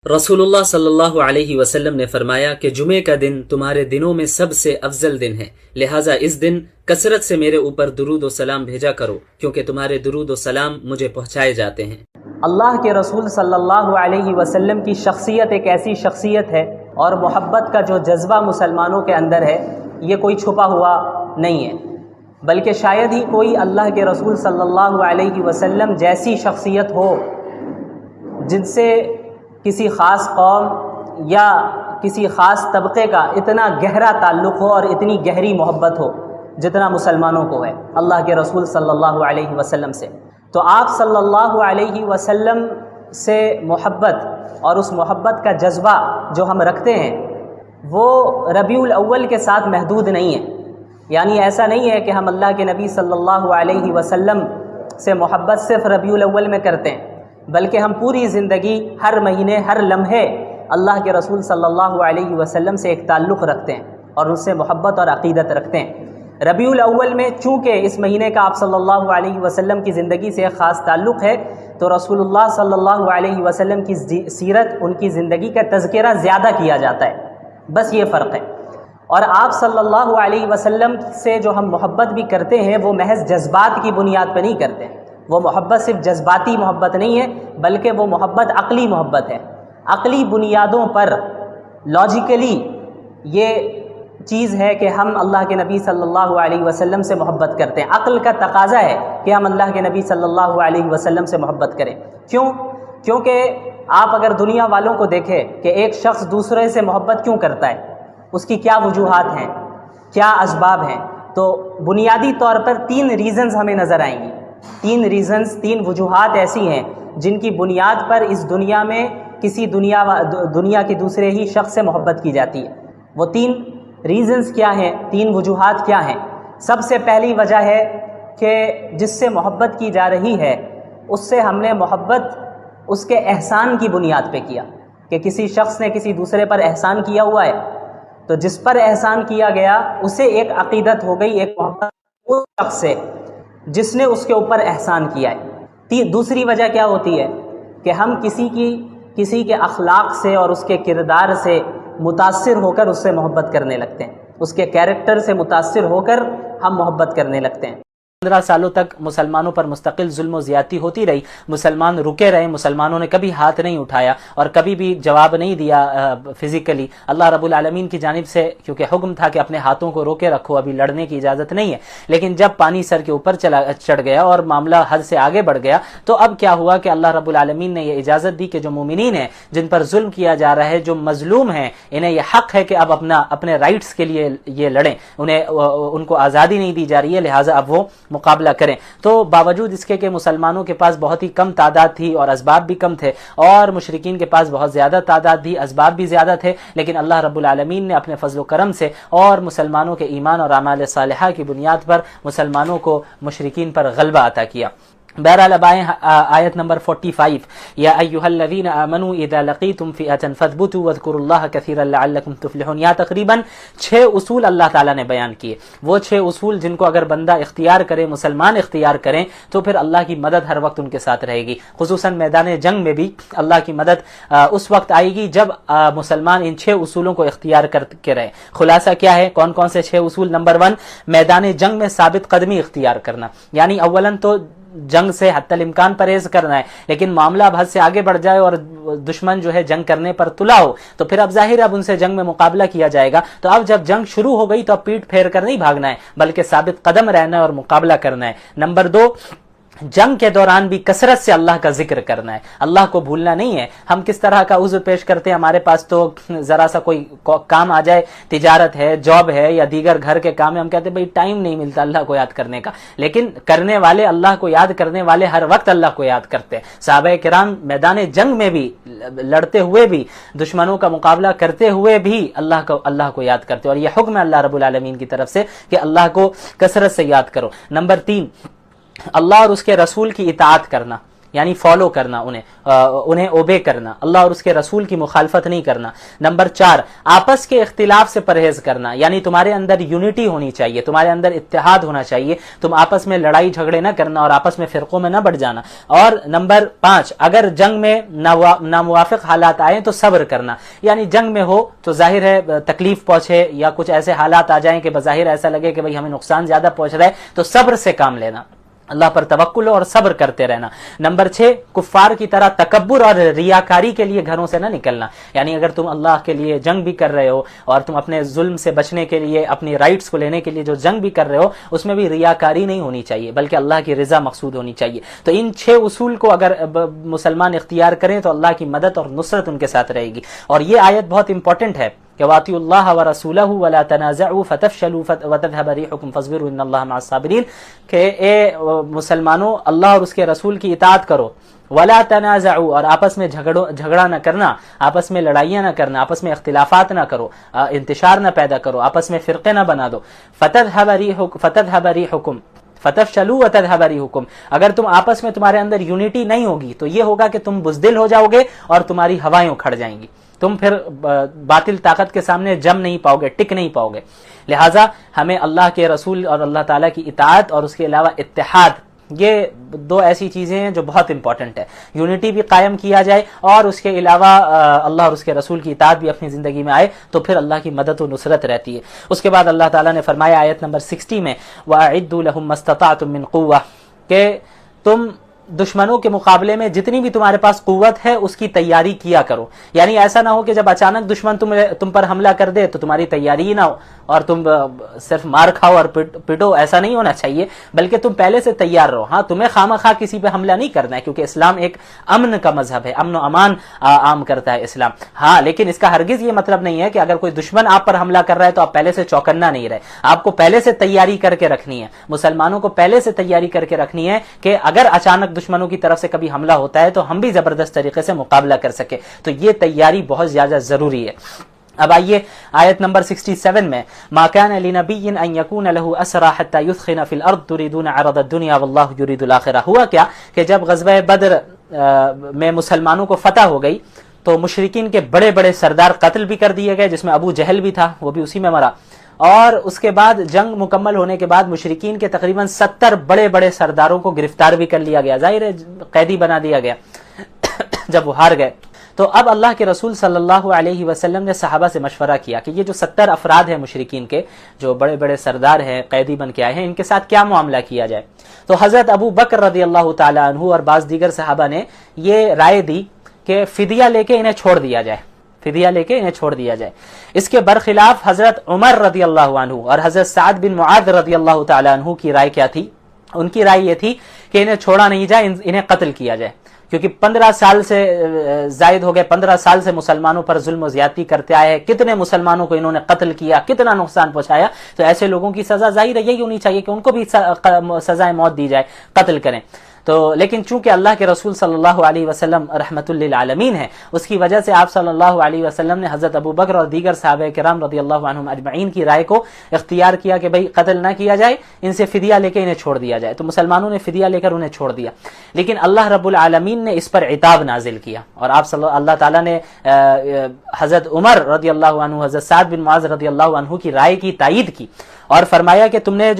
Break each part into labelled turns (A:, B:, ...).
A: رسولullah صلی اللہ علیہ وسلم نے فرمایا کہ جمعے کا دن تمہارے دنوں میں سب سے افضل دن ہے، لہٰذا اس دن کثرت سے میرے اوپر درود و سلام بھیجا کرو، کیونکہ تمہارے درود و سلام مجھے پہنچائے جاتے ہیں۔
B: اللہ کے رسول صلی اللہ علیہ وسلم کی شخصیت ایک ایسی شخصیت ہے اور محبت کا جو جذبہ مسلمانوں کے اندر ہے یہ کوئی چھپا ہوا نہیں ہے، بلکہ شاید ہی کوئی اللہ کے رسول صلی اللہ علیہ وسلم جیسی شخصیت ہو جن سے کسی خاص قوم یا کسی خاص طبقے کا اتنا گہرا تعلق ہو اور اتنی گہری محبت ہو جتنا مسلمانوں کو ہے اللہ کے رسول صلی اللہ علیہ وسلم سے۔ تو آپ صلی اللہ علیہ وسلم سے محبت اور اس محبت کا جذبہ جو ہم رکھتے ہیں وہ ربیع الاول کے ساتھ محدود نہیں ہے، یعنی ایسا نہیں ہے کہ ہم اللہ کے نبی صلی اللہ علیہ وسلم سے محبت صرف ربیع الاول میں کرتے ہیں، بلکہ ہم پوری زندگی ہر مہینے ہر لمحے اللہ کے رسول صلی اللہ علیہ وسلم سے ایک تعلق رکھتے ہیں اور ان سے محبت اور عقیدت رکھتے ہیں۔ ربیع الاول میں چونکہ اس مہینے کا آپ صلی اللہ علیہ وسلم کی زندگی سے ایک خاص تعلق ہے تو رسول اللہ صلی اللہ علیہ وسلم کی سیرت، ان کی زندگی کا تذکرہ زیادہ کیا جاتا ہے، بس یہ فرق ہے۔ اور آپ صلی اللہ علیہ وسلم سے جو ہم محبت بھی کرتے ہیں وہ محض جذبات کی بنیاد پہ نہیں کرتے، وہ محبت صرف جذباتی محبت نہیں ہے بلکہ وہ محبت عقلی محبت ہے۔ عقلی بنیادوں پر لاجیکلی یہ چیز ہے کہ ہم اللہ کے نبی صلی اللہ علیہ وسلم سے محبت کرتے ہیں، عقل کا تقاضا ہے کہ ہم اللہ کے نبی صلی اللہ علیہ وسلم سے محبت کریں۔ کیونکہ آپ اگر دنیا والوں کو دیکھیں کہ ایک شخص دوسرے سے محبت کیوں کرتا ہے، اس کی کیا وجوہات ہیں، کیا اسباب ہیں، تو بنیادی طور پر 3 ریزنز ہمیں نظر آئیں گی۔ 3 وجوہات ایسی ہیں جن کی بنیاد پر اس دنیا میں کسی دنیا کے دوسرے ہی شخص سے محبت کی جاتی ہے۔ وہ 3 ریزنز کیا ہیں، 3 وجوہات کیا ہیں؟ سب سے پہلی وجہ ہے کہ جس سے محبت کی جا رہی ہے اس سے ہم نے محبت اس کے احسان کی بنیاد پہ کیا، کہ کسی شخص نے کسی دوسرے پر احسان کیا ہوا ہے تو جس پر احسان کیا گیا اسے ایک عقیدت ہو گئی، ایک محبت اس شخص سے جس نے اس کے اوپر احسان کیا ہے۔ دوسری وجہ کیا ہوتی ہے کہ ہم کسی کے اخلاق سے اور اس کے کردار سے متاثر ہو کر اس سے محبت کرنے لگتے ہیں، اس کے کیریکٹر سے متاثر ہو کر ہم محبت کرنے لگتے ہیں۔ 15 سالوں تک مسلمانوں پر مستقل ظلم و زیادتی ہوتی رہی، مسلمان رکے رہے، مسلمانوں نے کبھی ہاتھ نہیں اٹھایا اور کبھی بھی جواب نہیں دیا فزیکلی۔ اللہ رب العالمین کی جانب سے کیونکہ حکم تھا کہ اپنے ہاتھوں کو روکے رکھو، ابھی لڑنے کی اجازت نہیں ہے، لیکن جب پانی سر کے اوپر چڑھ گیا اور معاملہ حد سے آگے بڑھ گیا تو اب کیا ہوا کہ اللہ رب العالمین نے یہ اجازت دی کہ جو مومنین ہیں جن پر ظلم کیا جا رہا ہے، جو مظلوم ہیں، انہیں یہ حق ہے کہ اب اپنے رائٹس کے لیے یہ لڑیں، ان کو آزادی نہیں دی جا رہی ہے، لہٰذا اب وہ مقابلہ کریں۔ تو باوجود اس کے کہ مسلمانوں کے پاس بہت ہی کم تعداد تھی اور اسباب بھی کم تھے اور مشرکین کے پاس بہت زیادہ تعداد تھی، اسباب بھی زیادہ تھے، لیکن اللہ رب العالمین نے اپنے فضل و کرم سے اور مسلمانوں کے ایمان اور اعمال صالحہ کی بنیاد پر مسلمانوں کو مشرکین پر غلبہ عطا کیا۔ بہرحال اب آیت نمبر 45، یا ایھا الذین آمنوا اذا لقیتم فئۃ فاثبتوا واذکروا اللہ کثیرا لعلکم تفلحون۔ یا تقریباً 6 اصول اللہ تعالیٰ نے بیان کیے، وہ 6 اصول جن کو اگر بندہ اختیار کرے، مسلمان اختیار کریں تو پھر اللہ کی مدد ہر وقت ان کے ساتھ رہے گی، خصوصاً میدان جنگ میں بھی اللہ کی مدد اس وقت آئے گی جب مسلمان ان 6 اصولوں کو اختیار کر کے رہے۔ خلاصہ کیا ہے، کون کون سے 6 اصول؟ نمبر 1، میدان جنگ میں ثابت قدمی اختیار کرنا، یعنی اولاً تو جنگ سے حتی الامکان پرہیز کرنا ہے، لیکن معاملہ اب حد سے آگے بڑھ جائے اور دشمن جو ہے جنگ کرنے پر تلا ہو تو پھر اب ظاہر اب ان سے جنگ میں مقابلہ کیا جائے گا، تو اب جب جنگ شروع ہو گئی تو اب پیٹ پھیر کر نہیں بھاگنا ہے بلکہ ثابت قدم رہنا ہے اور مقابلہ کرنا ہے۔ نمبر 2، جنگ کے دوران بھی کثرت سے اللہ کا ذکر کرنا ہے، اللہ کو بھولنا نہیں ہے۔ ہم کس طرح کا عذر پیش کرتے ہیں، ہمارے پاس تو ذرا سا کوئی کام آ جائے، تجارت ہے، جاب ہے یا دیگر گھر کے کام ہے، ہم کہتے ہیں بھئی ٹائم نہیں ملتا اللہ کو یاد کرنے کا، لیکن کرنے والے، اللہ کو یاد کرنے والے ہر وقت اللہ کو یاد کرتے ہیں۔ صحابہ کرام میدان جنگ میں بھی لڑتے ہوئے بھی، دشمنوں کا مقابلہ کرتے ہوئے بھی اللہ کو یاد کرتے، اور یہ حکم ہے اللہ رب العالمین کی طرف سے کہ اللہ کو کثرت سے یاد کرو۔ نمبر 3، اللہ اور اس کے رسول کی اطاعت کرنا، یعنی فالو کرنا انہیں اوبے کرنا، اللہ اور اس کے رسول کی مخالفت نہیں کرنا۔ نمبر 4، آپس کے اختلاف سے پرہیز کرنا، یعنی تمہارے اندر یونٹی ہونی چاہیے، تمہارے اندر اتحاد ہونا چاہیے، تم آپس میں لڑائی جھگڑے نہ کرنا اور آپس میں فرقوں میں نہ بٹ جانا۔ اور نمبر 5، اگر جنگ میں ناموافق حالات آئیں تو صبر کرنا، یعنی جنگ میں ہو تو ظاہر ہے تکلیف پہنچے یا کچھ ایسے حالات آ جائیں کہ بظاہر ایسا لگے کہ بھئی ہمیں نقصان زیادہ پہنچ رہا ہے، تو صبر سے کام لینا، اللہ پر توکل اور صبر کرتے رہنا۔ نمبر 6، کفار کی طرح تکبر اور ریاکاری کے لیے گھروں سے نہ نکلنا، یعنی اگر تم اللہ کے لیے جنگ بھی کر رہے ہو اور تم اپنے ظلم سے بچنے کے لیے، اپنی رائٹس کو لینے کے لیے جو جنگ بھی کر رہے ہو، اس میں بھی ریاکاری نہیں ہونی چاہیے بلکہ اللہ کی رضا مقصود ہونی چاہیے۔ تو ان 6 اصول کو اگر مسلمان اختیار کریں تو اللہ کی مدد اور نصرت ان کے ساتھ رہے گی۔ اور یہ آیت بہت امپورٹنٹ ہے کہ وَأَطِيعُوا اللَّهَ وَرَسُولَهُ وَلَا تَنَازَعُوا فَتَفْشَلُوا وَتَذْهَبَ رِيحُكُمْ فَاصْبِرُوا إِنَّ اللَّهَ مَعَ الصَّابِرِينَ، کہ اے مسلمانوں اللہ اور اس کے رسول کی اطاعت کرو، وَلَا تَنَازَعُوا، اور آپس میں جھگڑا نہ کرنا، آپس میں لڑائیاں نہ کرنا، آپس میں اختلافات نہ کرو، انتشار نہ پیدا کرو، آپس میں فرقے نہ بنا دو۔ فَتَذْهَبَ رِيحُكُمْ فَتَفْشَلُوا وَتَذْهَبَ رِيحُكُمْ، اگر تم آپس میں تمہارے اندر یونٹی نہیں ہوگی تو یہ ہوگا کہ تم بزدل ہو جاؤ گے اور تمہاری ہوائیں اکھڑ جائیں گی، تم پھر باطل طاقت کے سامنے جم نہیں پاؤ گے، ٹک نہیں پاؤ گے۔ لہٰذا ہمیں اللہ کے رسول اور اللہ تعالیٰ کی اطاعت اور اس کے علاوہ اتحاد، یہ 2 ایسی چیزیں ہیں جو بہت امپورٹنٹ ہے۔ یونٹی بھی قائم کیا جائے اور اس کے علاوہ اللہ اور اس کے رسول کی اطاعت بھی اپنی زندگی میں آئے تو پھر اللہ کی مدد و نصرت رہتی ہے۔ اس کے بعد اللہ تعالیٰ نے فرمایا آیت نمبر 60 میں وَأَعِدُّوا لَهُم مَّا اسْتَطَعْتُم مِّن قُوَّةٍ، کہ تم دشمنوں کے مقابلے میں جتنی بھی تمہارے پاس قوت ہے اس کی تیاری کیا کرو، یعنی ایسا نہ ہو کہ جب اچانک دشمن تم پر حملہ کر دے تو تمہاری تیاری ہی نہ ہو اور تم صرف مار کھاؤ اور پٹو، ایسا نہیں ہونا چاہیے، بلکہ تم پہلے سے تیار رہو۔ ہاں، تمہیں خواہ کسی پہ حملہ نہیں کرنا ہے کیونکہ اسلام ایک امن کا مذہب ہے، امن و امان عام کرتا ہے اسلام۔ ہاں، لیکن اس کا ہرگز یہ مطلب نہیں ہے کہ اگر کوئی دشمن آپ پر حملہ کر رہا ہے تو آپ پہلے سے چوکنا نہیں رہے، آپ کو پہلے سے تیاری کر کے رکھنی ہے، مسلمانوں کو پہلے سے تیاری کر کے رکھنی ہے کہ اگر اچانک دشمنوں کی طرف سے کبھی حملہ ہوتا ہے تو ہم بھی زبردست طریقے سے مقابلہ کر سکے، تو یہ تیاری بہت زیادہ ضروری ہے۔ اب آئیے آیت نمبر 67 میں ما كان لنبي ان يكون له اسرى حتى يثخن في الارض تريدون عرض الدنيا والله يريد الاخره۔ ہوا کیا کہ جب غزوہ بدر میں مسلمانوں کو فتح ہو گئی تو مشرکین کے بڑے بڑے سردار قتل بھی کر دیے گئے، جس میں ابو جہل بھی تھا، وہ بھی اسی میں مرا، اور اس کے بعد جنگ مکمل ہونے کے بعد مشرکین کے تقریباً 70 بڑے بڑے سرداروں کو گرفتار بھی کر لیا گیا، ظاہر ہے قیدی بنا دیا گیا جب وہ ہار گئے۔ تو اب اللہ کے رسول صلی اللہ علیہ وسلم نے صحابہ سے مشورہ کیا کہ یہ جو 70 افراد ہیں مشرکین کے، جو بڑے بڑے سردار ہیں، قیدی بن کے آئے ہیں، ان کے ساتھ کیا معاملہ کیا جائے۔ تو حضرت ابو بکر رضی اللہ تعالی عنہ اور بعض دیگر صحابہ نے یہ رائے دی کہ فدیہ لے کے انہیں چھوڑ دیا جائے، فدیہ لے کے انہیں چھوڑ دیا جائے۔ اس کے برخلاف حضرت عمر رضی اللہ عنہ اور حضرت سعد بن معاذ رضی اللہ تعالی عنہ کی رائے کیا تھی؟ ان کی رائے یہ تھی کہ انہیں چھوڑا نہیں جائے، انہیں قتل کیا جائے، کیونکہ 15 سال سے زائد ہو گئے، 15 سال سے مسلمانوں پر ظلم و زیادتی کرتے آئے ہیں، کتنے مسلمانوں کو انہوں نے قتل کیا، کتنا نقصان پہنچایا، تو ایسے لوگوں کی سزا ظاہر ہے یہی ہونی چاہیے کہ ان کو بھی سزائے موت دی جائے، قتل کریں۔ تو لیکن چونکہ اللہ کے رسول صلی اللہ علیہ وسلم رحمت للعالمین ہیں، اس کی وجہ سے آپ صلی اللہ علیہ وسلم نے حضرت ابو بکر اور دیگر صحابہ کرام رضی اللہ عنہم اجمعین کی رائے کو اختیار کیا کہ بھئی قتل نہ کیا جائے، ان سے فدیہ لے کے انہیں چھوڑ دیا جائے۔ تو مسلمانوں نے فدیہ لے کر انہیں چھوڑ دیا، لیکن اللہ رب العالمین نے اس پر عتاب نازل کیا، اور آپ اللہ تعالیٰ نے حضرت عمر رضی اللہ عنہ، حضرت سعد بن معاذ رضی اللہ عنہ کی رائے کی تائید کی اور فرمایا کہ تم نے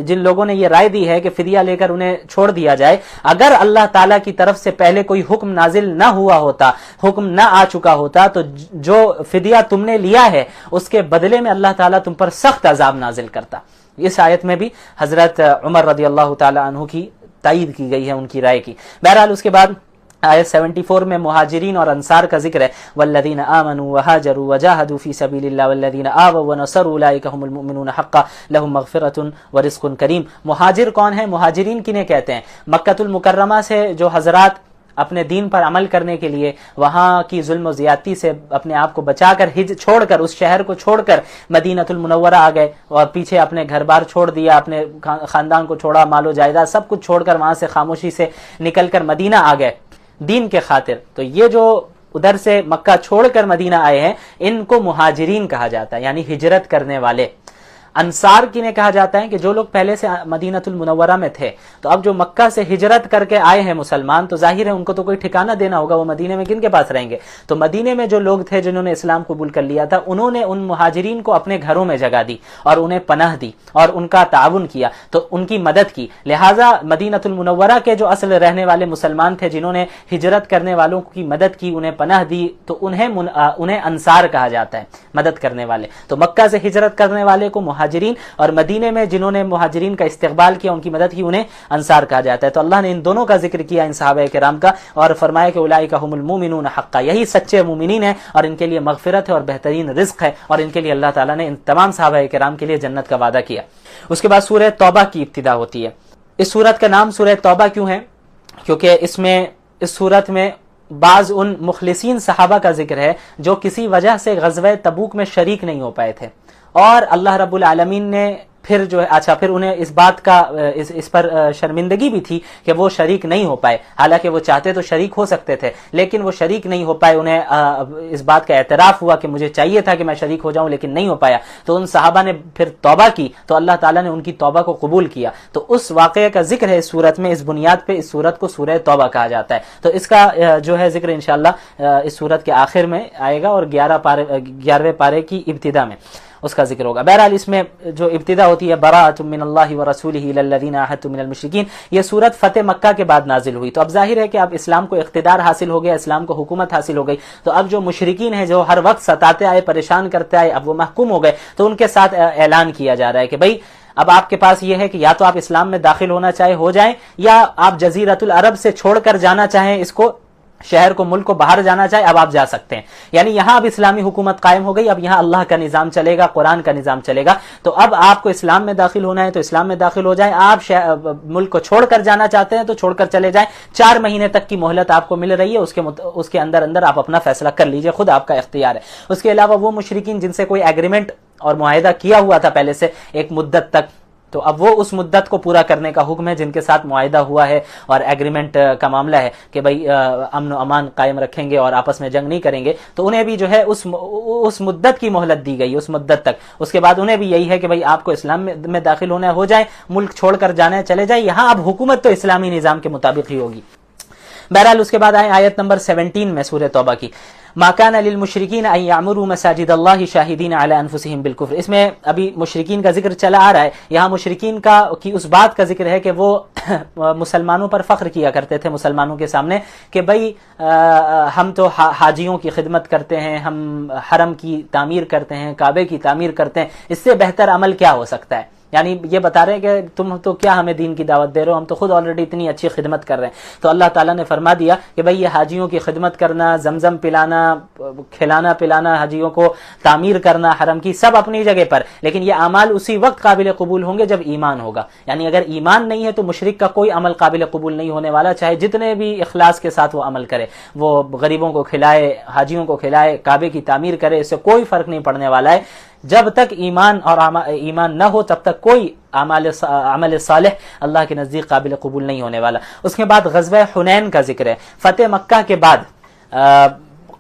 B: جن لوگوں نے یہ رائے دی ہے کہ فدیہ لے کر انہیں چھوڑ دیا جائے، اگر اللہ تعالیٰ کی طرف سے پہلے کوئی حکم نازل نہ ہوا ہوتا، حکم نہ آ چکا ہوتا، تو جو فدیہ تم نے لیا ہے اس کے بدلے میں اللہ تعالیٰ تم پر سخت عذاب نازل کرتا۔ اس آیت میں بھی حضرت عمر رضی اللہ تعالی عنہ کی تائید کی گئی ہے، ان کی رائے کی۔ بہرحال اس کے بعد آیت 74 میں مہاجرین اور انصار کا ذکر ہے، والذین آمنوا وہاجروا وجاہدوا فی سبیل اللہ والذین آووا ونصروا اولئک هم المؤمنون حقا لهم مغفرۃ ورزق کریم۔ مہاجر کون ہیں؟ مہاجرین کنہیں کہتے ہیں؟ مکۃ المکرمہ سے جو حضرات اپنے دین پر عمل کرنے کے لیے وہاں کی ظلم و زیادتی سے اپنے آپ کو بچا کر چھوڑ کر اس شہر کو چھوڑ کر مدینہ المنورہ آ گئے اور پیچھے اپنے گھر بار چھوڑ دیا، اپنے خاندان کو چھوڑا، مال و جائیداد سب کچھ چھوڑ کر وہاں سے خاموشی سے نکل کر مدینہ آ گئے دین کے خاطر، تو یہ جو ادھر سے مکہ چھوڑ کر مدینہ آئے ہیں ان کو مہاجرین کہا جاتا ہے، یعنی ہجرت کرنے والے۔ انصار کنہیں کہا جاتا ہے کہ جو لوگ پہلے سے مدینۃ المنورہ میں تھے، تو اب جو مکہ سے ہجرت کر کے آئے ہیں مسلمان، تو ظاہر ہے ان کو تو کوئی ٹھکانہ دینا ہوگا، وہ مدینے میں کن کے پاس رہیں گے؟ تو مدینے میں جو لوگ تھے جنہوں نے اسلام قبول کر لیا تھا، انہوں نے ان مہاجرین کو اپنے گھروں میں جگہ دی اور انہیں پناہ دی اور ان کا تعاون کیا، تو ان کی مدد کی۔ لہٰذا مدینۃ المنورہ کے جو اصل رہنے والے مسلمان تھے جنہوں نے ہجرت کرنے والوں کی مدد کی، انہیں پناہ دی، تو انہیں انصار کہا جاتا ہے، مدد کرنے والے۔ تو مکہ سے ہجرت کرنے والے کو مہاجرین، اور مدینے میں جنہوں نے مہاجرین کا استقبال کیا، ان کی مدد کی، انہیں انصار کہا جاتا ہے۔ تو اللہ نے ان دونوں کا ذکر کیا، ان صحابہ کرام کا، اور فرمایا کہ اولئک هم المؤمنون حقا، یہی سچے مومنین ہیں اور ان کے لیے مغفرت ہے اور بہترین رزق ہے، اور ان کے لیے اللہ تعالیٰ نے ان تمام صحابہ کرام کے لیے جنت کا وعدہ کیا۔ اس کے بعد سورہ توبہ کی ابتدا ہوتی ہے۔ اس سورت کا نام سورہ توبہ کیوں ہے؟ کیونکہ اس سورت میں بعض ان مخلصین صحابہ کا ذکر ہے جو کسی وجہ سے غزوہ تبوک میں شریک نہیں ہو پائے تھے، اور اللہ رب العالمین نے پھر جو ہے پھر انہیں اس بات کا اس پر شرمندگی بھی تھی کہ وہ شریک نہیں ہو پائے، حالانکہ وہ چاہتے تو شریک ہو سکتے تھے، لیکن وہ شریک نہیں ہو پائے۔ انہیں اس بات کا اعتراف ہوا کہ مجھے چاہیے تھا کہ میں شریک ہو جاؤں، لیکن نہیں ہو پایا، تو ان صحابہ نے پھر توبہ کی، تو اللہ تعالیٰ نے ان کی توبہ کو قبول کیا۔ تو اس واقعے کا ذکر ہے اس سورت میں، اس بنیاد پہ اس سورت کو سورہ توبہ کہا جاتا ہے۔ تو اس کا جو ہے ذکر انشاءاللہ اس سورت کے آخر میں آئے گا، اور 11ویں پارے کی ابتدا میں اس کا ذکر ہوگا۔ بہرحال اس میں جو ابتدا ہوتی ہے براءۃ من اللہ ورسولہ الی الذین عاہدتم من المشرکین، یہ سورت فتح مکہ کے بعد نازل ہوئی۔ تو اب ظاہر ہے کہ اب اسلام کو اقتدار حاصل ہو گیا، اسلام کو حکومت حاصل ہو گئی، تو اب جو مشرکین ہیں جو ہر وقت ستاتے آئے، پریشان کرتے آئے، اب وہ محکوم ہو گئے، تو ان کے ساتھ اعلان کیا جا رہا ہے کہ بھائی اب آپ کے پاس یہ ہے کہ یا تو آپ اسلام میں داخل ہونا چاہے ہو جائیں، یا آپ جزیرۃ العرب سے چھوڑ کر جانا چاہیں، اس کو شہر کو، ملک کو باہر جانا چاہے، اب آپ جا سکتے ہیں۔ یعنی یہاں اب اسلامی حکومت قائم ہو گئی، اب یہاں اللہ کا نظام چلے گا، قرآن کا نظام چلے گا۔ تو اب آپ کو اسلام میں داخل ہونا ہے تو اسلام میں داخل ہو جائیں، آپ ملک کو چھوڑ کر جانا چاہتے ہیں تو چھوڑ کر چلے جائیں۔ 4 مہینے تک کی مہلت آپ کو مل رہی ہے، اس کے اندر آپ اپنا فیصلہ کر لیجئے، خود آپ کا اختیار ہے۔ اس کے علاوہ وہ مشرکین جن سے کوئی ایگریمنٹ اور معاہدہ کیا ہوا تھا پہلے سے ایک مدت تک، تو اب وہ اس مدت کو پورا کرنے کا حکم ہے، جن کے ساتھ معاہدہ ہوا ہے اور ایگریمنٹ کا معاملہ ہے کہ بھئی امن و امان قائم رکھیں گے اور آپس میں جنگ نہیں کریں گے، تو انہیں بھی جو ہے اس مدت کی مہلت دی گئی، اس مدت تک۔ اس کے بعد انہیں بھی یہی ہے کہ بھئی آپ کو اسلام میں داخل ہونا ہے ہو جائیں، ملک چھوڑ کر جانا ہے چلے جائیں، یہاں اب حکومت تو اسلامی نظام کے مطابق ہی ہوگی۔ بہرحال اس کے بعد آئے آیت نمبر 17 میں سورہ توبہ کی، ما کان للمشرکین ان یعمروا مساجد اللہ شاہدین علی انفسہم بالکفر۔ اس میں ابھی مشرکین کا ذکر چلا آ رہا ہے، یہاں مشرکین کی اس بات کا ذکر ہے کہ وہ مسلمانوں پر فخر کیا کرتے تھے مسلمانوں کے سامنے کہ بھئی ہم تو حاجیوں کی خدمت کرتے ہیں، ہم حرم کی تعمیر کرتے ہیں، کعبے کی تعمیر کرتے ہیں، اس سے بہتر عمل کیا ہو سکتا ہے؟ یعنی یہ بتا رہے ہیں کہ تم تو کیا ہمیں دین کی دعوت دے رہے ہو، ہم تو خود آلریڈی اتنی اچھی خدمت کر رہے ہیں۔ تو اللہ تعالیٰ نے فرما دیا کہ بھئی یہ حاجیوں کی خدمت کرنا، زمزم پلانا، کھلانا پلانا حاجیوں کو، تعمیر کرنا حرم کی، سب اپنی جگہ پر، لیکن یہ اعمال اسی وقت قابل قبول ہوں گے جب ایمان ہوگا۔ یعنی اگر ایمان نہیں ہے تو مشرک کا کوئی عمل قابل قبول نہیں ہونے والا، چاہے جتنے بھی اخلاص کے ساتھ وہ عمل کرے، وہ غریبوں کو کھلائے، حاجیوں کو کھلائے، کعبے کی تعمیر کرے، اس سے کوئی فرق نہیں پڑنے والا ہے۔ جب تک ایمان نہ ہو تب تک کوئی عمل صالح اللہ کے نزدیک قابل قبول نہیں ہونے والا۔ اس کے بعد غزوہ حنین کا ذکر ہے۔ فتح مکہ کے بعد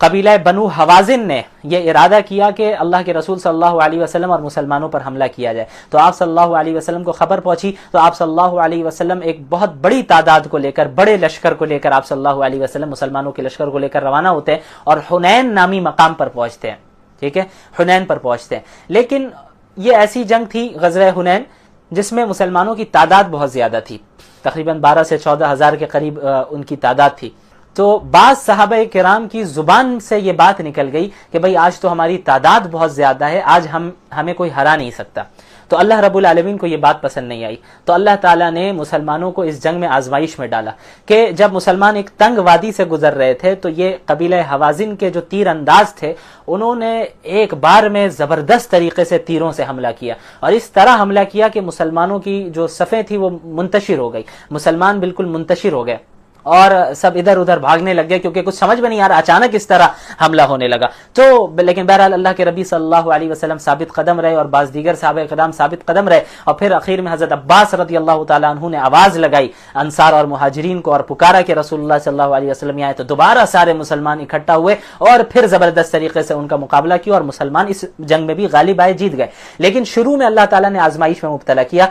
B: قبیلہ بنو حوازن نے یہ ارادہ کیا کہ اللہ کے رسول صلی اللہ علیہ وسلم اور مسلمانوں پر حملہ کیا جائے، تو آپ صلی اللہ علیہ وسلم کو خبر پہنچی، تو آپ صلی اللہ علیہ وسلم ایک بہت بڑی تعداد کو لے کر، بڑے لشکر کو لے کر آپ صلی اللہ علیہ وسلم مسلمانوں کے لشکر کو لے کر روانہ ہوتے ہیں اور حنین نامی مقام پر پہنچتے ہیں۔ ٹھیک ہے، حنین پر پہنچتے ہیں، لیکن یہ ایسی جنگ تھی غزوہ حنین جس میں مسلمانوں کی تعداد بہت زیادہ تھی، تقریباً 12 سے 14 ہزار کے قریب ان کی تعداد تھی۔ تو بعض صحابہ کرام کی زبان سے یہ بات نکل گئی کہ بھئی آج تو ہماری تعداد بہت زیادہ ہے، آج ہمیں کوئی ہرا نہیں سکتا۔ تو اللہ رب العالمین کو یہ بات پسند نہیں آئی، تو اللہ تعالیٰ نے مسلمانوں کو اس جنگ میں آزمائش میں ڈالا کہ جب مسلمان ایک تنگ وادی سے گزر رہے تھے تو یہ قبیلہ حوازن کے جو تیر انداز تھے انہوں نے ایک بار میں زبردست طریقے سے تیروں سے حملہ کیا، اور اس طرح حملہ کیا کہ مسلمانوں کی جو صفیں تھی وہ منتشر ہو گئی، مسلمان بالکل منتشر ہو گئے، اور سب ادھر ادھر بھاگنے لگ گئے کیونکہ کچھ سمجھ میں نہیں آ رہا، اچانک اس طرح حملہ ہونے لگا. تو لیکن بہرحال اللہ کے نبی صلی اللہ علیہ وسلم ثابت قدم رہے اور بعض دیگر صحابہ کرام ثابت قدم رہے، اور پھر اخیر میں حضرت عباس رضی اللہ تعالیٰ عنہ نے آواز لگائی انصار اور مہاجرین کو اور پکارا کہ رسول اللہ صلی اللہ علیہ وسلم آئے. تو دوبارہ سارے مسلمان اکٹھا ہوئے اور پھر زبردست طریقے سے ان کا مقابلہ کیا اور مسلمان اس جنگ میں بھی غالب آئے، جیت گئے. لیکن شروع میں اللہ تعالیٰ نے آزمائش میں مبتلا کیا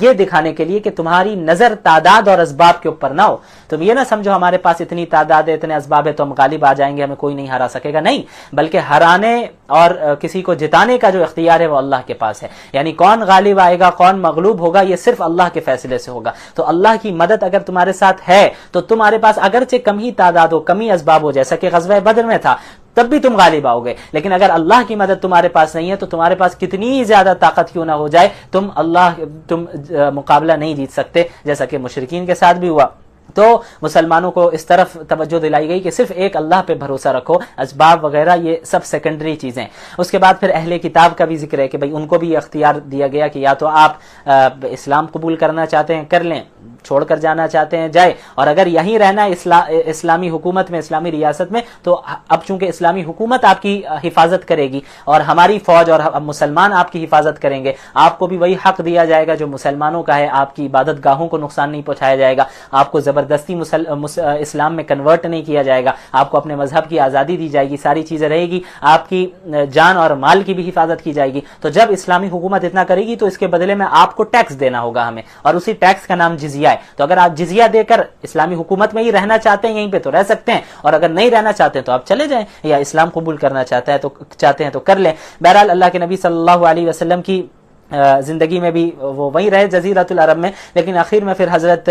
B: یہ دکھانے کے لیے کہ تمہاری نظر تعداد اور اسباب کے اوپر نہ ہو. تم یہ نہ سمجھو ہمارے پاس اتنی تعداد ہے، اتنے اسباب ہے تو ہم غالب آ جائیں گے، ہمیں کوئی نہیں ہرا سکے گا. نہیں، بلکہ ہرانے اور کسی کو جتانے کا جو اختیار ہے وہ اللہ کے پاس ہے. یعنی کون غالب آئے گا، کون مغلوب ہوگا، یہ صرف اللہ کے فیصلے سے ہوگا. تو اللہ کی مدد اگر تمہارے ساتھ ہے تو تمہارے پاس اگرچہ کم ہی تعداد ہو، کم ہی اسباب ہو، جیسا کہ غزوہ بدر میں تھا، تب بھی تم غالب آؤ گے. لیکن اگر اللہ کی مدد تمہارے پاس نہیں ہے تو تمہارے پاس کتنی زیادہ طاقت کیوں نہ ہو جائے، تم مقابلہ نہیں جیت سکتے، جیسا کہ مشرکین کے ساتھ بھی ہوا. تو مسلمانوں کو اس طرف توجہ دلائی گئی کہ صرف ایک اللہ پہ بھروسہ رکھو، اسباب وغیرہ یہ سب سیکنڈری چیزیں. اس کے بعد پھر اہل کتاب کا بھی ذکر ہے کہ بھئی ان کو بھی اختیار دیا گیا کہ یا تو آپ اسلام قبول کرنا چاہتے ہیں کر لیں، چھوڑ کر جانا چاہتے ہیں جائے، اور اگر یہیں رہنا ہے اسلامی حکومت میں، اسلامی ریاست میں، تو اب چونکہ اسلامی حکومت آپ کی حفاظت کرے گی اور ہماری فوج اور مسلمان آپ کی حفاظت کریں گے، آپ کو بھی وہی حق دیا جائے گا جو مسلمانوں کا ہے، آپ کی عبادت گاہوں کو نقصان نہیں پہنچایا جائے گا، آپ کو زبردستی اسلام میں کنورٹ نہیں کیا جائے گا، آپ کو اپنے مذہب کی آزادی دی جائے گی، ساری چیزیں رہے گی، آپ کی جان اور مال کی بھی حفاظت کی جائے گی. تو جب اسلامی حکومت اتنا کرے گی تو اس کے بدلے میں آپ کو ٹیکس دینا ہوگا ہمیں، اور اسی ٹیکس کا نام جزیہ ہے. تو اگر آپ جزیہ دے کر اسلامی حکومت میں ہی رہنا چاہتے ہیں، یہیں پہ تو رہ سکتے ہیں، اور اگر نہیں رہنا چاہتے ہیں تو آپ چلے جائیں، یا اسلام قبول کرنا چاہتے ہیں تو کر لیں. بہرحال اللہ کے نبی صلی اللہ علیہ وسلم کی زندگی میں بھی وہ وہیں رہے جزیرۃ العرب میں، لیکن آخر میں پھر حضرت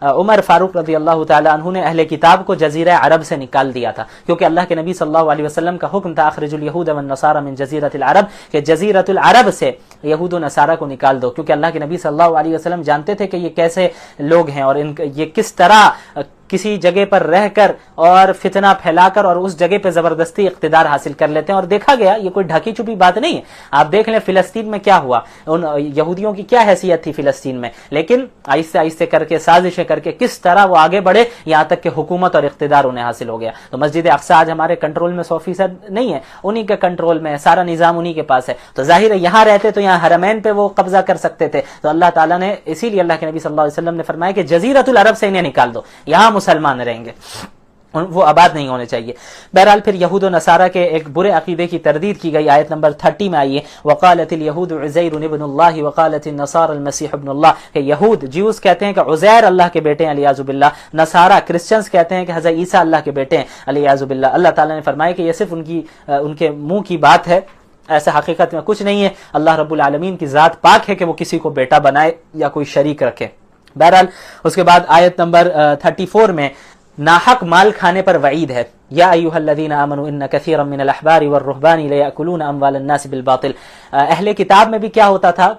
B: عمر فاروق رضی اللہ تعالی عنہ نے اہل کتاب کو جزیرہ عرب سے نکال دیا تھا، کیونکہ اللہ کے نبی صلی اللہ علیہ وسلم کا حکم تھا اخرج الیہود والنصارى من جزیرۃ العرب، کہ جزیرۃ العرب سے یہود و نصارہ کو نکال دو، کیونکہ اللہ کے نبی صلی اللہ علیہ وسلم جانتے تھے کہ یہ کیسے لوگ ہیں اور یہ کس طرح کسی جگہ پر رہ کر اور فتنہ پھیلا کر اور اس جگہ پہ زبردستی اقتدار حاصل کر لیتے ہیں. اور دیکھا گیا یہ کوئی ڈھکی چھپی بات نہیں ہے. آپ دیکھ لیں فلسطین میں کیا ہوا، ان یہودیوں کی کیا حیثیت تھی فلسطین میں، لیکن آہستہ آہستہ کر کے سازشیں کر کے کس طرح وہ آگے بڑھے یہاں تک کہ حکومت اور اقتدار انہیں حاصل ہو گیا. تو مسجد اقصی آج ہمارے کنٹرول میں 100% نہیں ہے، انہی کے کنٹرول میں ہے، سارا نظام انہی کے پاس ہے. تو ظاہر ہے یہاں رہتے تو یہاں حرمین پہ وہ قبضہ کر سکتے تھے. تو اللہ تعالیٰ نے اسی لیے اللہ کے نبی صلی اللہ علیہ وسلم نے فرمایا کہ جزیرۃ العرب سے انہیں نکال دو، یہاں مسلمان رہیں گے، وہ آباد نہیں ہونے چاہیے. بہرحال پھر یہود و نصارہ کے ایک برے عقیدے کی تردید کی گئی. آیت نمبر 30 میں آئیے وقالت الیہود عزیر ابن اللہ وقالت النصارى المسیح ابن اللہ، کہ یہود جیوز کہتے ہیں کہ عزیر اللہ کے بیٹے ہیں علیاذ باللہ، نصارہ کرسچنز کہتے ہیں کہ حضرت عیسیٰ اللہ کے بیٹے ہیں علیاذ باللہ. اللہ تعالیٰ نے فرمایا کہ یہ صرف ان کے منہ کی بات ہے، ایسا حقیقت میں کچھ نہیں ہے. اللہ رب العالمین کی ذات پاک ہے کہ وہ کسی کو بیٹا بنائے یا کوئی شریک رکھے. بہرحال اس کے بعد آیت نمبر 34 میں ناحق مال کھانے پر وعید ہے. یا ایھا الذین آمنوا ان کثیرا من الاحبار والرہبان لیأکلون اموال الناس بالباطل. اہل کتاب میں بھی کیا ہوتا تھا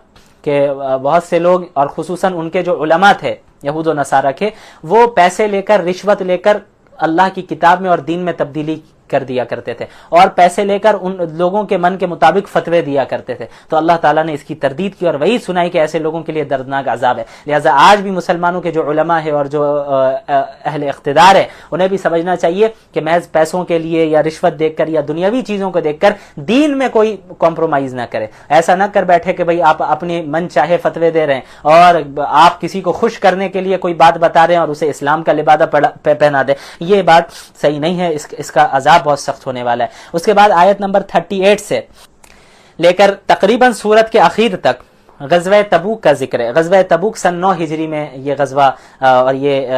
B: کہ بہت سے لوگ اور خصوصاً ان کے جو علماء تھے یہود و نصارہ کے، وہ پیسے لے کر رشوت لے کر اللہ کی کتاب میں اور دین میں تبدیلی کر دیا کرتے تھے اور پیسے لے کر ان لوگوں کے من کے مطابق فتوے دیا کرتے تھے. تو اللہ تعالیٰ نے اس کی تردید کی اور وہی سنائی کہ ایسے لوگوں کے لیے دردناک عذاب ہے. لہٰذا آج بھی مسلمانوں کے جو علماء ہیں اور جو اہل اقتدار ہیں انہیں بھی سمجھنا چاہیے کہ محض پیسوں کے لیے یا رشوت دیکھ کر یا دنیاوی چیزوں کو دیکھ کر دین میں کوئی کمپرومائز نہ کرے. ایسا نہ کر بیٹھے کہ بھئی آپ اپنے من چاہے فتوے دے رہے ہیں اور آپ کسی کو خوش کرنے کے لیے کوئی بات بتا رہے ہیں اور اسے اسلام کا لبادہ پہنا دیں. یہ بات صحیح نہیں ہے، اس کا عذاب بہت سخت ہونے والا ہے. اس کے بعد آیت نمبر 38 سے لے کر تقریباً سورت کے اخیر تک غزوہ تبوک کا ذکر ہے. غزوہ تبوک سن 9 ہجری میں یہ غزوہ اور یہ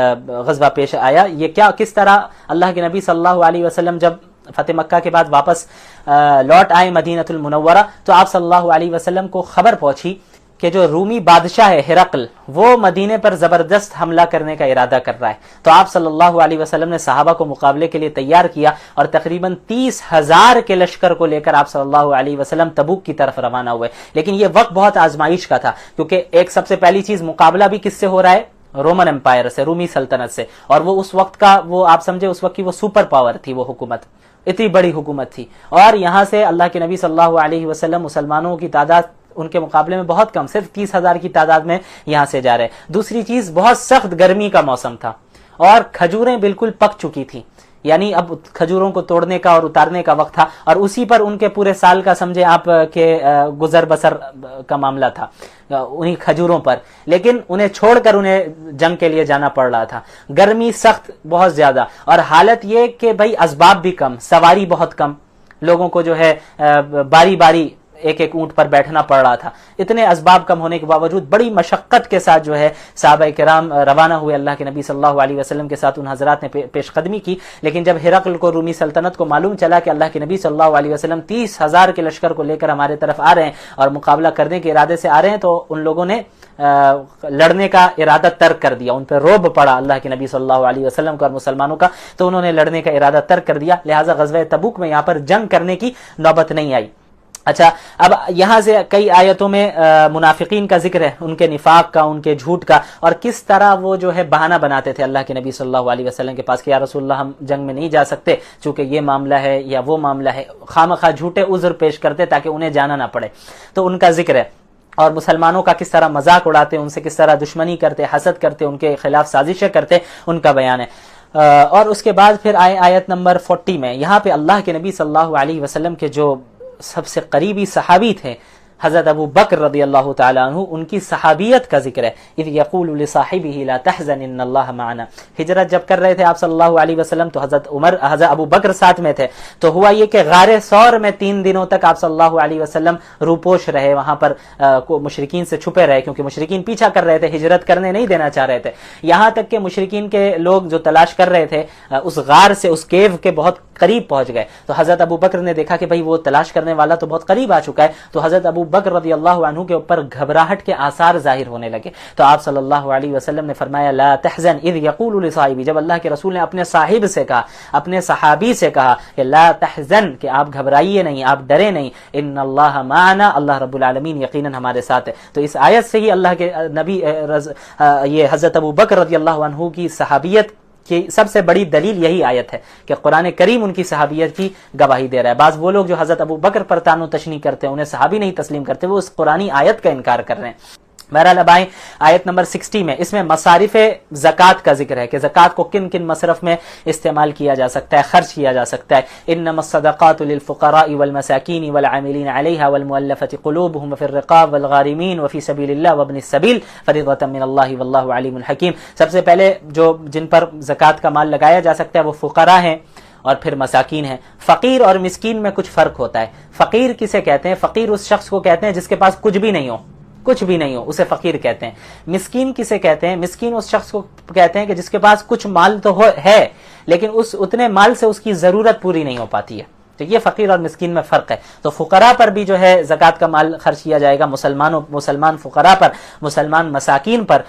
B: غزوہ پیش آیا. یہ کس طرح اللہ کے نبی صلی اللہ علیہ وسلم جب فتح مکہ کے بعد واپس لوٹ آئے مدینہ المنورہ تو آپ صلی اللہ علیہ وسلم کو خبر پہنچی کہ جو رومی بادشاہ ہے ہرقل وہ مدینے پر زبردست حملہ کرنے کا ارادہ کر رہا ہے. تو آپ صلی اللہ علیہ وسلم نے صحابہ کو مقابلے کے لیے تیار کیا اور تقریباً 30,000 کے لشکر کو لے کر آپ صلی اللہ علیہ وسلم تبوک کی طرف روانہ ہوئے. لیکن یہ وقت بہت آزمائش کا تھا کیونکہ ایک سب سے پہلی چیز مقابلہ بھی کس سے ہو رہا ہے؟ رومن امپائر سے، رومی سلطنت سے. اور وہ اس وقت کا وہ آپ سمجھے اس وقت کی وہ سپر پاور تھی، وہ حکومت اتنی بڑی حکومت تھی. اور یہاں سے اللہ کے نبی صلی اللہ علیہ وسلم مسلمانوں کی تعداد ان کے مقابلے میں بہت کم، صرف 30,000 کی تعداد میں یہاں سے جا رہے. دوسری چیز بہت سخت گرمی کا موسم تھا اور کھجوریں بالکل پک چکی تھیں، یعنی اب کھجوروں کو توڑنے کا اور اتارنے کا وقت تھا، اور اسی پر ان کے پورے سال کا سمجھے آپ کے گزر بسر کا معاملہ تھا انہی کھجوروں پر، لیکن انہیں چھوڑ کر انہیں جنگ کے لیے جانا پڑ رہا تھا، گرمی سخت بہت زیادہ، اور حالت یہ کہ بھائی اسباب بھی کم، سواری بہت کم، لوگوں کو جو ہے باری باری ایک ایک اونٹ پر بیٹھنا پڑ رہا تھا، اتنے اسباب کم ہونے کے باوجود بڑی مشقت کے ساتھ جو ہے صحابہ کرام روانہ ہوئے اللہ کے نبی صلی اللہ علیہ وسلم کے ساتھ، ان حضرات نے پیش قدمی کی، لیکن جب ہرقل کو رومی سلطنت کو معلوم چلا کہ اللہ کے نبی صلی اللہ علیہ وسلم 30,000 کے لشکر کو لے کر ہمارے طرف آ رہے ہیں اور مقابلہ کرنے کے ارادے سے آ رہے ہیں، تو ان لوگوں نے لڑنے کا ارادہ ترک کر دیا، ان پہ رعب پڑا اللہ کے نبی صلی اللہ علیہ وسلم کا اور مسلمانوں کا، تو انہوں نے لڑنے کا ارادہ ترک کر دیا، لہٰذا غزوہ تبوک میں یہاں پر جنگ کرنے کی نوبت نہیں آئی۔ اچھا، اب یہاں سے کئی آیتوں میں منافقین کا ذکر ہے، ان کے نفاق کا، ان کے جھوٹ کا، اور کس طرح وہ جو ہے بہانہ بناتے تھے اللہ کے نبی صلی اللہ علیہ وسلم کے پاس کہ یا رسول اللہ ہم جنگ میں نہیں جا سکتے چونکہ یہ معاملہ ہے یا وہ معاملہ ہے، خامخواہ جھوٹے عذر پیش کرتے تاکہ انہیں جانا نہ پڑے، تو ان کا ذکر ہے، اور مسلمانوں کا کس طرح مذاق اڑاتے، ان سے کس طرح دشمنی کرتے، حسد کرتے، ان کے خلاف سازشیں کرتے، ان کا بیان ہے۔ اور اس کے بعد پھر آیت نمبر 40 میں یہاں پہ اللہ کے نبی صلی اللہ علیہ وسلم کے جو سب سے قریبی صحابی تھے حضرت ابو بکر رضی اللہ تعالیٰ عنہ، ان کی صحابیت کا ذکر ہے، اذ یقول لصاحبہ لا تحزن ان اللہ معنا۔ ہجرت جب کر رہے تھے آپ صلی اللہ علیہ وسلم تو حضرت ابو بکر ساتھ میں تھے، تو ہوا یہ کہ غار ثور میں 3 دنوں تک آپ صلی اللہ علیہ وسلم روپوش رہے، وہاں پر مشرکین سے چھپے رہے، کیونکہ مشرکین پیچھا کر رہے تھے، ہجرت کرنے نہیں دینا چاہ رہے تھے، یہاں تک کہ مشرکین کے لوگ جو تلاش کر رہے تھے اس غار سے، اس کیو کے بہت قریب پہنچ گئے، تو حضرت ابو بکر نے دیکھا کہ بھائی وہ تلاش کرنے والا تو بہت قریب آ چکا ہے، تو حضرت ابو بکر رضی اللہ عنہ کے اوپر گھبراہٹ کے آثار ظاہر ہونے لگے، تو آپ صلی اللہ علیہ وسلم نے فرمایا لا تحزن اذ یقول لصاحبہ، جب اللہ کے رسول نے اپنے صاحب سے کہا، اپنے صحابی سے کہا کہ لا تحزن، کہ آپ گھبرائیے نہیں، آپ ڈرے نہیں، ان اللہ معنا، اللہ رب العالمین یقیناً ہمارے ساتھ ہے۔ تو اس آیت سے ہی اللہ کے نبی یہ حضرت ابو بکر رضی اللہ عنہ کی صحابیت کی سب سے بڑی دلیل یہی آیت ہے کہ قرآن کریم ان کی صحابیت کی گواہی دے رہا ہے۔ بعض وہ لوگ جو حضرت ابو بکر پر طعن و تشنیع کرتے ہیں، انہیں صحابی نہیں تسلیم کرتے، وہ اس قرآنی آیت کا انکار کر رہے ہیں۔ بہرحال اب آئیں آیت نمبر 60 میں، اس میں مصارف زکوٰۃ کا ذکر ہے کہ زکوٰۃ کو کن کن مصرف میں استعمال کیا جا سکتا ہے، خرچ کیا جا سکتا ہے۔ انما الصدقات للفقراء والمساکین والعاملین علیہا والمؤلفۃ قلوبهم وفی الرقاب والغارمین وفی سبیل اللہ وابن السبیل فریضۃ من اللہ واللہ علیم حکیم۔ سب سے پہلے جو جن پر زکوٰۃ کا مال لگایا جا سکتا ہے وہ فقراء ہیں اور پھر مساکین ہیں۔ فقیر اور مسکین میں کچھ فرق ہوتا ہے۔ فقیر کسے کہتے ہیں؟ فقیر اس شخص کو کہتے ہیں جس کے پاس کچھ بھی نہیں ہو، کچھ بھی نہیں ہو اسے فقیر کہتے ہیں۔ مسکین کسے کہتے ہیں؟ مسکین اس شخص کو کہتے ہیں کہ جس کے پاس کچھ مال تو ہے لیکن اتنے مال سے اس کی ضرورت پوری نہیں ہو پاتی ہے، تو یہ فقیر اور مسکین میں فرق ہے۔ تو فقراء پر بھی جو ہے زکوٰۃ کا مال خرچ کیا جائے گا، مسلمان فقراء پر، مسلمان مساکین پر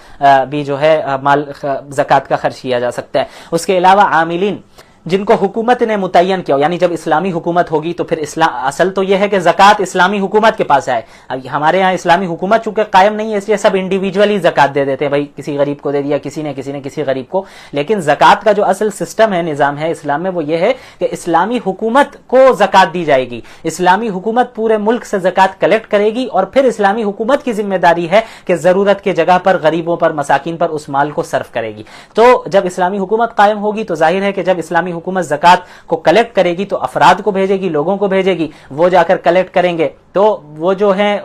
B: بھی جو ہے مال زکوٰۃ کا خرچ کیا جا سکتا ہے۔ اس کے علاوہ عاملین، جن کو حکومت نے متعین کیا ہو، یعنی جب اسلامی حکومت ہوگی تو پھر اصل تو یہ ہے کہ زکوٰۃ اسلامی حکومت کے پاس آئے۔ اب ہمارے یہاں اسلامی حکومت چونکہ قائم نہیں ہے اس لیے سب انڈیویجولی زکوٰۃ دے دیتے ہیں، بھائی کسی غریب کو دے دیا، کسی نے کسی غریب کو، لیکن زکوٰۃ کا جو اصل سسٹم ہے، نظام ہے اسلام میں، وہ یہ ہے کہ اسلامی حکومت کو زکوٰۃ دی جائے گی، اسلامی حکومت پورے ملک سے زکوٰۃ کلیکٹ کرے گی، اور پھر اسلامی حکومت کی ذمہ داری ہے کہ ضرورت کے جگہ پر غریبوں پر، مساکین پر اس مال کو صرف کرے گی۔ تو جب اسلامی حکومت قائم ہوگی تو ظاہر ہے کہ جب اسلامی حکومت زکوٰۃ کو کلیکٹ کرے گی تو افراد کو بھیجے گی، لوگوں کو بھیجے گی، وہ جا کر کلیکٹ کریں گے، تو وہ جو ہیں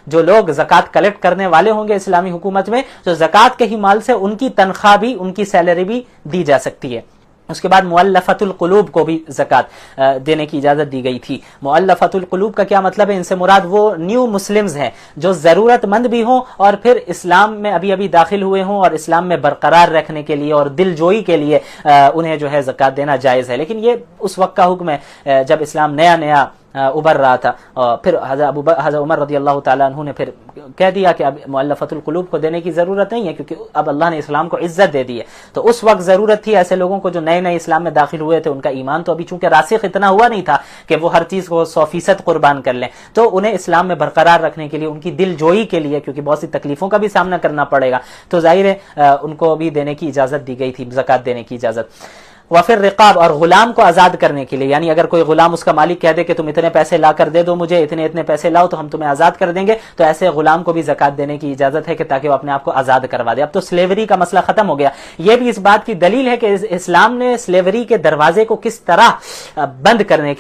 B: جو لوگ زکوٰۃ کلیکٹ کرنے والے ہوں گے اسلامی حکومت میں، تو زکوٰۃ کے ہی مال سے ان کی تنخواہ بھی، ان کی سیلری بھی دی جا سکتی ہے۔ اس کے بعد مؤلفۃ القلوب کو بھی زکوٰۃ دینے کی اجازت دی گئی تھی۔ مؤلفۃ القلوب کا کیا مطلب ہے؟ ان سے مراد وہ نیو مسلمز ہیں جو ضرورت مند بھی ہوں اور پھر اسلام میں ابھی داخل ہوئے ہوں اور اسلام میں برقرار رکھنے کے لیے اور دل جوئی کے لیے انہیں جو ہے زکوٰۃ دینا جائز ہے، لیکن یہ اس وقت کا حکم ہے جب اسلام نیا ابھر رہا تھا، اور پھر حضرت عمر رضی اللہ تعالیٰ عنہ نے پھر کہہ دیا کہ اب مؤلفۃ القلوب کو دینے کی ضرورت نہیں ہے کیونکہ اب اللہ نے اسلام کو عزت دے دی ہے۔ تو اس وقت ضرورت تھی ایسے لوگوں کو جو نئے اسلام میں داخل ہوئے تھے، ان کا ایمان تو ابھی چونکہ راسخ اتنا ہوا نہیں تھا کہ وہ ہر چیز کو 100% قربان کر لیں، تو انہیں اسلام میں برقرار رکھنے کے لیے، ان کی دل جوئی کے لیے، کیونکہ بہت سی تکلیفوں کا بھی سامنا کرنا پڑے گا، تو ظاہر ہے ان کو بھی دینے کی اجازت دی گئی تھی، زکوٰۃ دینے کی اجازت۔ وفر رقاب، اور غلام کو آزاد کرنے کے لیے، یعنی اگر کوئی غلام اس کا مالک کہہ دے کہ تم اتنے پیسے لا کر دے دو مجھے، اتنے پیسے لاؤ تو ہم تمہیں آزاد کر دیں گے، تو ایسے غلام کو بھی زکات دینے کی اجازت ہے کہ تاکہ وہ اپنے آپ کو آزاد کروا دے۔ اب تو سلیوری کا مسئلہ ختم ہو گیا۔ یہ بھی اس بات کی دلیل ہے کہ اسلام نے سلیوری کے دروازے کو کس طرح بند کرنے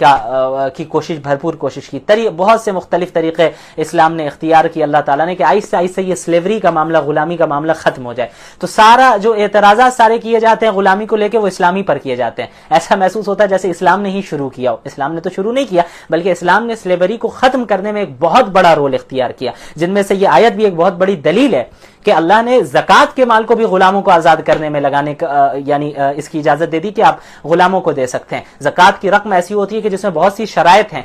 B: کی کوشش، بھرپور کوشش کی۔ بہت سے مختلف طریقے اسلام نے اختیار کی اللہ تعالیٰ نے کہ آہستہ آہستہ یہ سلیوری کا معاملہ، غلامی کا معاملہ ختم ہو جائے۔ تو سارا جو اعتراضات سارے کیے جاتے ہیں غلامی کو لے کے وہ اسلامی پر کیے جاتے ہیں۔ ایسا محسوس ہوتا ہے جیسے اسلام نے ہی شروع کیا ہو۔ اسلام نے تو شروع نہیں کیا، بلکہ اسلام نے سلیوری کو ختم کرنے میں ایک بہت بڑا رول اختیار کیا، جن میں سے یہ آیت بھی ایک بہت بڑی دلیل ہے کہ اللہ نے زکوٰۃ کے مال کو بھی غلاموں کو آزاد کرنے میں لگانے کا، یعنی اس کی اجازت دے دی کہ آپ غلاموں کو دے سکتے ہیں۔ زکوٰۃ کی رقم ایسی ہوتی ہے کہ جس میں بہت سی شرائط ہیں،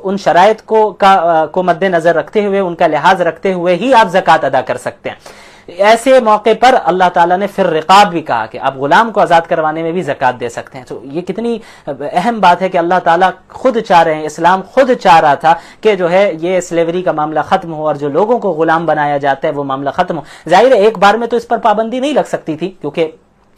B: ان شرائط کو مد نظر رکھتے ہوئے، ان کا لحاظ رکھتے ہوئے ہی آپ زکوٰۃ ادا کر سکتے ہیں۔ ایسے موقع پر اللہ تعالیٰ نے پھر رقاب بھی کہا کہ آپ غلام کو آزاد کروانے میں بھی زکوٰۃ دے سکتے ہیں۔ تو یہ کتنی اہم بات ہے کہ اللہ تعالیٰ خود چاہ رہے ہیں، اسلام خود چاہ رہا تھا کہ جو ہے یہ سلیوری کا معاملہ ختم ہو اور جو لوگوں کو غلام بنایا جاتا ہے وہ معاملہ ختم ہو۔ ظاہر ہے ایک بار میں تو اس پر پابندی نہیں لگ سکتی تھی، کیونکہ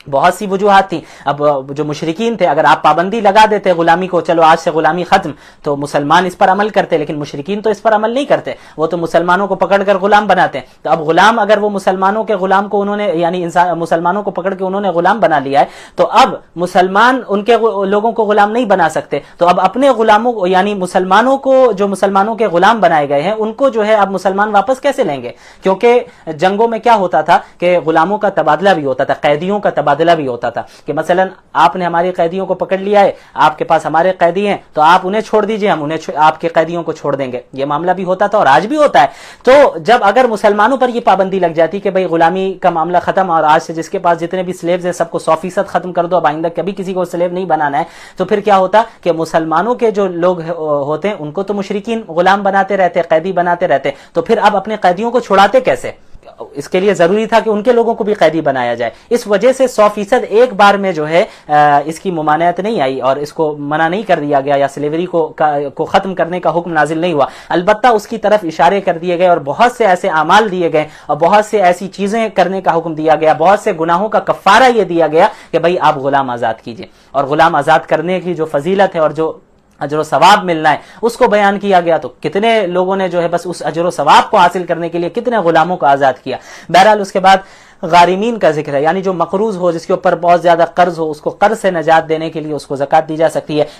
B: بہت سی وجوہات تھیں۔ اب جو مشرکین تھے، اگر آپ پابندی لگا دیتے غلامی کو، چلو آج سے غلامی ختم، تو مسلمان اس پر عمل کرتے، لیکن مشرکین تو اس پر عمل نہیں کرتے، وہ تو مسلمانوں کو پکڑ کر غلام بناتے ہیں۔ تو اب غلام، اگر وہ مسلمانوں کے غلام کو انہوں نے، یعنی مسلمانوں کو پکڑ کے انہوں نے غلام بنا لیا ہے، تو اب مسلمان ان کے لوگوں کو غلام نہیں بنا سکتے، تو اب اپنے غلاموں کو، یعنی مسلمانوں کو، جو مسلمانوں کے غلام بنائے گئے ہیں، ان کو جو ہے اب مسلمان واپس کیسے لیں گے؟ کیونکہ جنگوں میں کیا ہوتا تھا کہ غلاموں کا تبادلہ بھی ہوتا تھا، قیدیوں کا تبادلہ بھی ہوتا تھا، کہ مثلا آپ نے ہماری قیدیوں کو پکڑ لیا ہے، آپ کے پاس ہمارے قیدی ہیں، تو آپ انہیں چھوڑ دیجئے، ہم آپ کے قیدیوں کو چھوڑ دیں گے۔ یہ معاملہ بھی ہوتا تھا اور آج بھی ہوتا ہے۔ تو جب اگر مسلمانوں پر یہ پابندی لگ جاتی کہ بھئی غلامی کا معاملہ ختم، اور آج سے جس کے پاس جتنے بھی سلیوز ہیں سب کو 100% ختم کر دو، اب آئندہ کبھی کسی کو سلیو نہیں بنانا ہے، تو پھر کیا ہوتا کہ مسلمانوں کے جو لوگ ہوتے ہیں ان کو تو مشرکین غلام بناتے رہتے، قیدی بناتے رہتے، تو پھر اب اپنے قیدیوں کو چھڑاتے کیسے؟ اس کے لیے ضروری تھا کہ ان کے لوگوں کو بھی قیدی بنایا جائے۔ اس وجہ سے 100% ایک بار میں جو ہے اس کی ممانعت نہیں آئی اور اس کو منع نہیں کر دیا گیا، یا سلیوری کو ختم کرنے کا حکم نازل نہیں ہوا، البتہ اس کی طرف اشارے کر دیے گئے اور بہت سے ایسے اعمال دیے گئے اور بہت سے ایسی چیزیں کرنے کا حکم دیا گیا، بہت سے گناہوں کا کفارہ یہ دیا گیا کہ بھئی آپ غلام آزاد کیجئے، اور غلام آزاد کرنے کی جو فضیلت ہے اور جو اجر و ثواب ملنا ہے اس کو بیان کیا گیا۔ تو کتنے لوگوں نے جو ہے بس اس اجر و ثواب کو حاصل کرنے کے لیے کتنے غلاموں کو آزاد کیا۔ بہرحال اس کے بعد غارمین کا ذکر ہے، یعنی جو مقروض ہو، جس کے اوپر بہت زیادہ قرض ہو، اس کو قرض سے نجات دینے کے لیے اس کو زکوٰۃ دی جا سکتی ہے۔